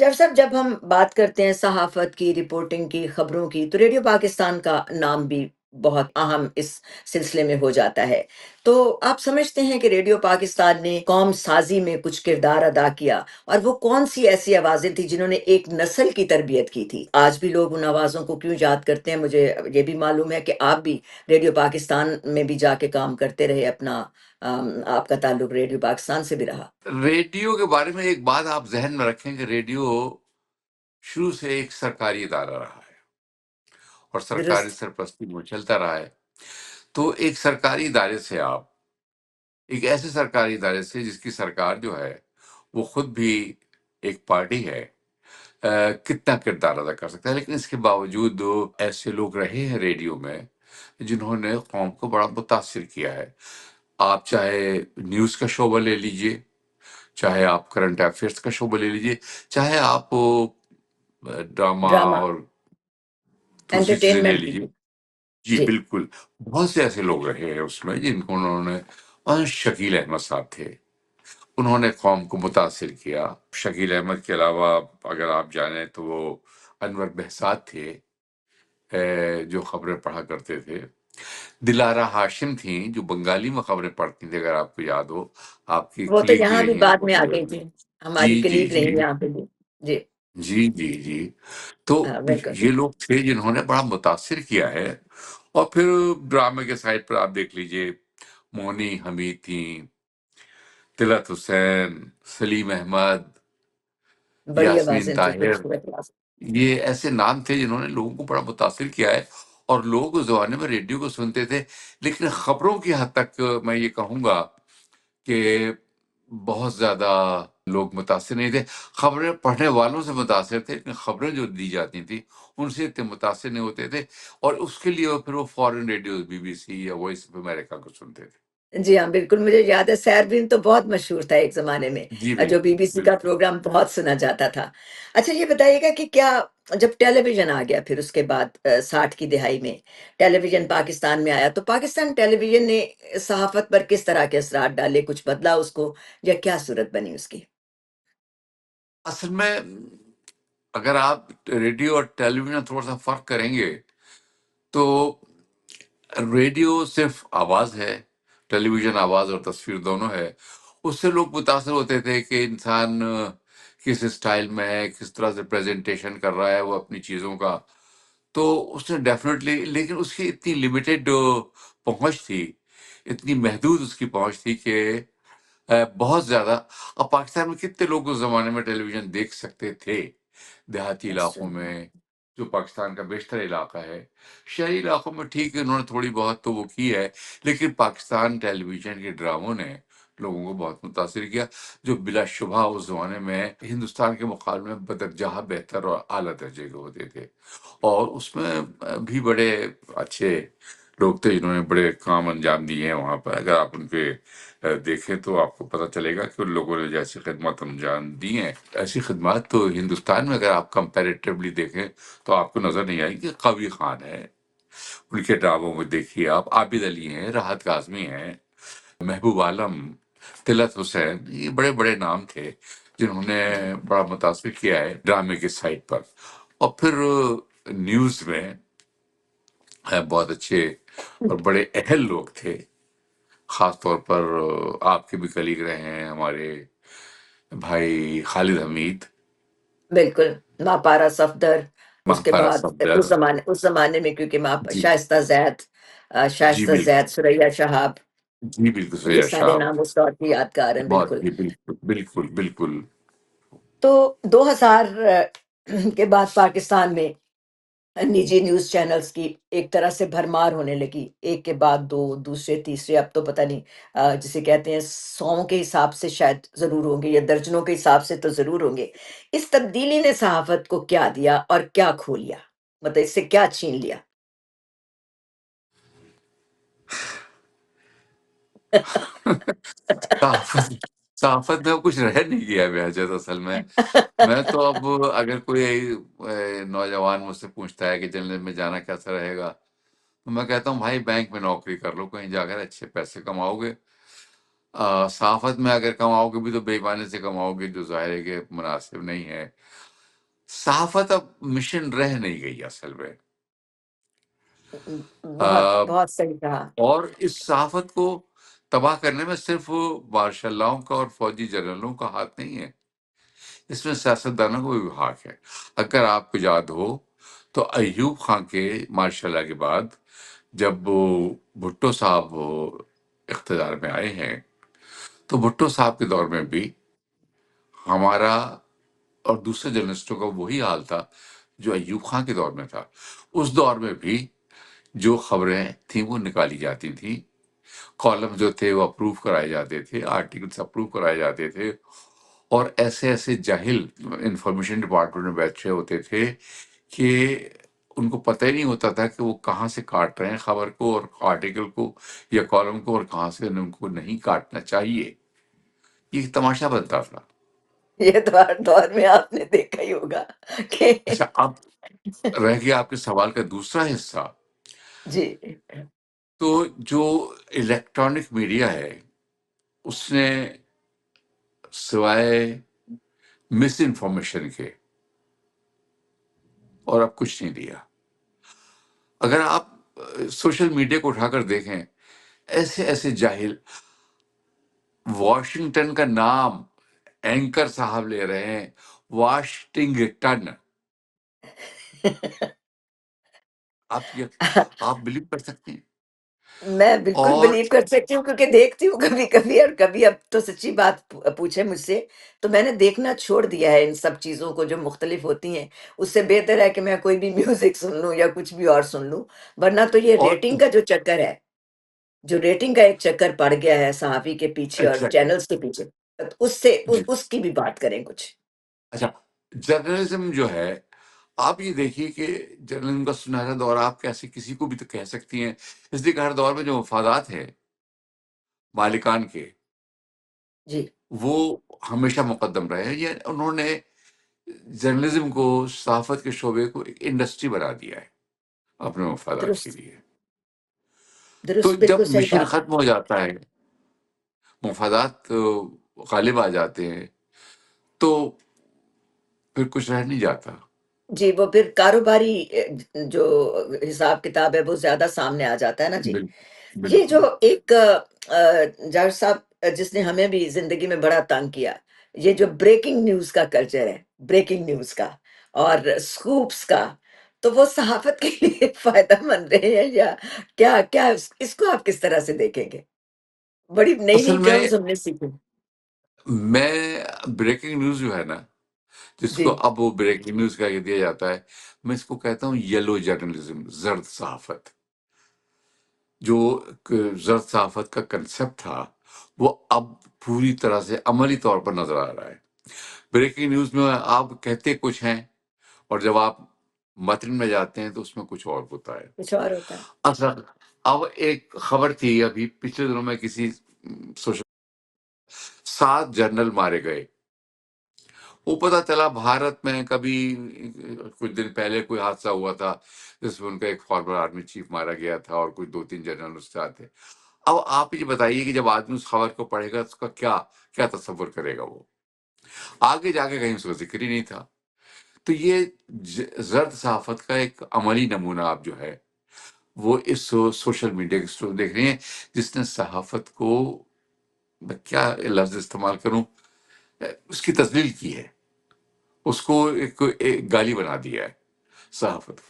جب صاحب جب ہم بات کرتے ہیں صحافت کی، رپورٹنگ کی، خبروں کی، تو ریڈیو پاکستان کا نام بھی بہت اہم اس سلسلے میں ہو جاتا ہے۔ تو آپ سمجھتے ہیں کہ ریڈیو پاکستان نے قوم سازی میں کچھ کردار ادا کیا، اور وہ کون سی ایسی آوازیں تھیں جنہوں نے ایک نسل کی تربیت کی تھی؟ آج بھی لوگ ان آوازوں کو کیوں یاد کرتے ہیں؟ مجھے یہ بھی معلوم ہے کہ آپ بھی ریڈیو پاکستان میں بھی جا کے کام کرتے رہے، آپ کا تعلق ریڈیو پاکستان سے بھی رہا۔ ریڈیو کے بارے میں ایک بات آپ ذہن میں رکھیں کہ ریڈیو شروع سے ایک سرکاری ادارہ رہا ہے اور سرکاری درست۔ سرپرستی میں چلتا رہا ہے۔ تو ایک سرکاری ادارے سے آپ ایک ایسے سرکاری ادارے سے جس کی سرکار جو ہے وہ خود بھی ایک پارٹی ہے، کتنا کردار ادا کر سکتا ہے۔ لیکن اس کے باوجود ایسے لوگ رہے ہیں ریڈیو میں جنہوں نے قوم کو بڑا متاثر کیا ہے۔ آپ چاہے نیوز کا شعبہ لے لیجئے، چاہے آپ کرنٹ افیئرس کا شعبہ لے لیجئے، چاہے آپ ڈرامہ ڈرامہ، اور دوسری چیزیں لے انٹرٹینمنٹ بھی۔ لیجئے۔ جی جی۔ بالکل، بہت سے ایسے لوگ رہے ہیں اس میں جن کو انہوں نے، شکیل احمد صاحب تھے، انہوں نے قوم کو متاثر کیا۔ شکیل احمد کے علاوہ اگر آپ جانیں تو وہ انور بہزاد تھے، جو خبریں پڑھا کرتے تھے۔ دلارا ہاشم تھیں جو بنگالی میں خبریں پڑھتی تھیں، اگر آپ کو یاد ہو، آپ کی وہ تو کلیگ بھی یہاں بھی رہی ہیں بعد بہت میں آ دیر گئی میں۔ تھی، ہماری جی جی کلیگ جی رہی یہاں پہ بھی۔ جی۔ جی جی جی تو بالکل۔ یہ لوگ تھے جنہوں نے بڑا متاثر کیا ہے۔ اور پھر ڈرامے کے سائڈ پر آپ دیکھ لیجئے، مونی حمید تھیں، طلعت حسین، سلیم احمد، بڑی یاسمین آوازیں تھیں، طاہر، خوبصورت آواز۔ یہ ایسے نام تھے جنہوں نے لوگوں کو بڑا متاثر کیا ہے۔ اور لوگ اس زمانے میں ریڈیو کو سنتے تھے، لیکن خبروں کی حد تک میں یہ کہوں گا کہ بہت زیادہ لوگ متاثر نہیں تھے۔ خبریں پڑھنے والوں سے متاثر تھے، لیکن خبریں جو دی جاتی تھیں ان سے اتنے متاثر نہیں ہوتے تھے۔ اور اس کے لیے پھر وہ فورن ریڈیوز، بی بی سی یا وائس آف امریکہ کو سنتے تھے۔ جی ہاں، بالکل مجھے یاد ہے، سیربین تو بہت مشہور تھا ایک زمانے میں، جی جو بی بالکل بی سی کا بالکل۔ پروگرام بہت سنا جاتا تھا۔ اچھا یہ بتائیے گا کہ کیا جب ٹیلی ویژن آ گیا، پھر اس کے بعد 60 کی دہائی میں ٹیلی ویژن پاکستان میں آیا، تو پاکستان ٹیلی ویژن نے صحافت پر کس طرح کے اثرات ڈالے؟ کچھ بدلا اس کو، یا کیا صورت بنی اس کی؟ اصل میں اگر آپ ریڈیو اور ٹیلی ویژن تھوڑا سا فرق کریں گے تو ریڈیو صرف آواز ہے، ٹیلی ویژن آواز اور تصویر دونوں ہے۔ اس سے لوگ متاثر ہوتے تھے کہ انسان کس اسٹائل میں ہے، کس طرح سے پریزنٹیشن کر رہا ہے وہ اپنی چیزوں کا۔ تو اس نے ڈیفینیٹلی، لیکن اس کی اتنی لیمیٹڈ پہنچ تھی، اتنی محدود اس کی پہنچ تھی کہ بہت زیادہ۔ اب پاکستان میں کتنے لوگ اس زمانے میں ٹیلی ویژن دیکھ سکتے تھے؟ دیہاتی علاقوں میں، جو پاکستان کا بیشتر علاقہ ہے۔ شہری علاقوں میں ٹھیک ہے، انہوں نے تھوڑی بہت تو وہ کی ہے، لیکن پاکستان ٹیلی ویژن کے ڈراموں نے لوگوں کو بہت متاثر کیا، جو بلا شبہ اس زمانے میں ہندوستان کے مقابلے میں بدرجہ بہتر اور اعلیٰ درجے کے ہوتے تھے۔ اور اس میں بھی بڑے اچھے لوگ تھے جنہوں نے بڑے کام انجام دیے ہیں وہاں پر۔ اگر آپ ان کے دیکھیں تو آپ کو پتہ چلے گا کہ ان لوگوں نے جیسی خدمات انجام دی ہیں، ایسی خدمات تو ہندوستان میں اگر آپ کمپیریٹیولی دیکھیں تو آپ کو نظر نہیں آئے گی۔ قوی خان ہے، ان کے ڈراموں میں دیکھیے آپ، عابد علی ہیں، راحت کاظمی ہیں، محبوب عالم، طلعت حسین، یہ بڑے بڑے نام تھے جنہوں نے بڑا متاثر کیا ہے ڈرامے کے سائٹ پر۔ اور پھر نیوز میں بہت اچھے اور بڑے اہل لوگ تھے، خاص طور پر آپ کے بھی کلیگ رہے ہیں ہمارے بھائی خالد حمید، بالکل، ماں پارا صفدر، اس کے مہاپارا بعد صفدر۔ اس زمانے میں کیونکہ ماں جی شائستہ زید، جی شائستہ بالکل، زید، سریہ شہاب، جی بالکل یہ سریہ سارے شاہ، نام اس دور کی یادگار ہیں۔ بہت بالکل۔ جی بالکل بالکل بالکل۔ تو 2000 کے بعد پاکستان میں نجی نیوز چینلز کی ایک طرح سے بھرمار ہونے لگی، ایک کے بعد دو، دوسرے تیسرے، اب تو پتہ نہیں جسے کہتے ہیں 100 کے حساب سے شاید ضرور ہوں گے، یا درجنوں کے حساب سے تو ضرور ہوں گے۔ اس تبدیلی نے صحافت کو کیا دیا اور کیا کھو لیا؟ مطلب اس سے کیا چھین لیا؟ صحافت صحافت میں کچھ رہ نہیں گیا بہجت اصل میں۔ میں تو اب اگر کوئی نوجوان مجھ سے پوچھتا ہے کہ جنرل میں جانا کیسا رہے گا، تو میں کہتا ہوں بھائی بینک میں نوکری کر لو، کہیں جا کر اچھے پیسے کماؤ گے۔ صحافت میں اگر کماؤ گے بھی تو بے ایمانی سے کماؤ گے، جو ظاہر ہے کہ مناسب نہیں ہے۔ صحافت اب مشن رہ نہیں گئی اصل میں. بہت آ، بہت صحیح کہا. اور اس صحافت کو تباہ کرنے میں صرف مارشاء اللہوں کا اور فوجی جنرلوں کا ہاتھ نہیں ہے، اس میں سیاستدانوں کو بھی حق ہے. اگر آپ کو یاد ہو تو ایوب خان کے مارشاء اللہ کے بعد جب وہ بھٹو صاحب وہ اقتدار میں آئے ہیں، تو بھٹو صاحب کے دور میں بھی ہمارا اور دوسرے جرنلسٹوں کا وہی حال تھا جو ایوب خان کے دور میں تھا. اس دور میں بھی جو خبریں تھیں وہ نکالی جاتی تھیں، کالم جو تھے وہ اپروو کرائے جاتے تھے، آرٹیکلس اپروو کرائے جاتے تھے، اور ایسے ایسے جاہل انفارمیشن ڈپارٹمنٹ میں بیٹھے ہوتے تھے کہ ان کو پتہ ہی نہیں ہوتا تھا کہ وہ کہاں سے کاٹ رہے ہیں خبر کو اور آرٹیکل کو یا کالم کو، اور کہاں سے ان کو نہیں کاٹنا چاہیے. یہ ایک تماشا بنتا تھا. یہ تو ہر دور میں آپ نے دیکھا ہی ہوگا کہ اچھا، اب رہ گیا آپ کے سوال کا دوسرا حصہ. جی. تو جو الیکٹرانک میڈیا ہے اس نے سوائے مس انفارمیشن کے اور اب کچھ نہیں دیا. اگر آپ سوشل میڈیا کو اٹھا کر دیکھیں، ایسے ایسے جاہل واشنگٹن کا نام اینکر صاحب لے رہے ہیں، واشنگٹن. آپ بلیو کر سکتے ہیں؟ میں بالکل اور بلیو کر سکتی ہوں کیونکہ دیکھتی ہوں کبھی کبھی، اور کبھی اب تو سچی بات پوچھے مجھ سے تو میں نے دیکھنا چھوڑ دیا ہے ان سب چیزوں کو جو مختلف ہوتی ہیں. اس سے بہتر ہے کہ میں کوئی بھی میوزک سن لوں یا کچھ بھی اور سن لوں. ورنہ تو یہ اور ریٹنگ کا جو چکر ہے، جو ریٹنگ کا ایک چکر پڑ گیا ہے صحافی کے پیچھے اور ایگزیکٹلی. چینلز کے پیچھے، اس سے جی. اس کی بھی بات کریں کچھ. اچھا، جرنلزم جو ہے، آپ یہ دیکھیے کہ جرنلزم کا سنہرا دور آپ کیسے کسی کو بھی تو کہہ سکتی ہیں، اس لیے کہ ہر دور میں جو مفادات ہیں مالکان کے، جی. وہ ہمیشہ مقدم رہے ہیں. یہ انہوں نے جرنلزم کو، صحافت کے شعبے کو ایک انڈسٹری بنا دیا ہے اپنے مفادات کے درست لیے. تو درست، جب بالکل صحیح مشن کہا. ختم ہو جاتا ہے، مفادات غالب آ جاتے ہیں، تو پھر کچھ رہ نہیں جاتا. جی، وہ پھر کاروباری جو حساب کتاب ہے وہ زیادہ سامنے آ جاتا ہے نا جی. بالکل یہ جو بالکل. ایک جاوید صاحب، جس نے ہمیں بھی زندگی میں بڑا تنگ کیا، یہ جو بریکنگ نیوز کا کلچر ہے، بریکنگ نیوز کا اور سکوپس کا، تو وہ صحافت کے لیے فائدہ مند رہے ہیں یا کیا؟ کیا اس کو آپ کس طرح سے دیکھیں گے؟ بڑی نئی اصل نئی میں ٹرمز ہم نے سیکھی. میں بریکنگ نیوز جو ہے نا، جس جی. کو اب وہ بریکنگ نیوز کا دیا جاتا ہے، میں اس کو کہتا ہوں یلو جرنلزم، زرد صحافت. جو زرد صحافت کا کنسپٹ تھا وہ اب پوری طرح سے عملی طور پر نظر آ رہا ہے. بریکنگ نیوز میں آپ کہتے کچھ ہیں اور جب آپ متن میں جاتے ہیں تو اس میں کچھ اور ہوتا ہے. کچھ اور ہوتا ہے. اصل اب ایک خبر تھی ابھی پچھلے دنوں میں، کسی سوشل 7 جنرل مارے گئے. وہ پتا چلا بھارت میں کبھی کچھ دن پہلے کوئی حادثہ ہوا تھا جس میں ان کا ایک فارمر آرمی چیف مارا گیا تھا اور کچھ 2-3 جنرل اس کے ساتھ تھے. اب آپ یہ بتائیے کہ جب آدمی اس خبر کو پڑھے گا تو اس کا کیا کیا تصور کرے گا؟ وہ آگے جا کے کہیں اس کا ذکر ہی نہیں تھا. تو یہ زرد صحافت کا ایک عملی نمونہ آپ جو ہے وہ اس سوشل میڈیا کے اسٹور دیکھ رہے ہیں، جس نے صحافت کو، میں کیا لفظ استعمال کروں، اس کی تذلیل کی ہے، اس کو ایک گالی بنا دیا ہے صحافت کو.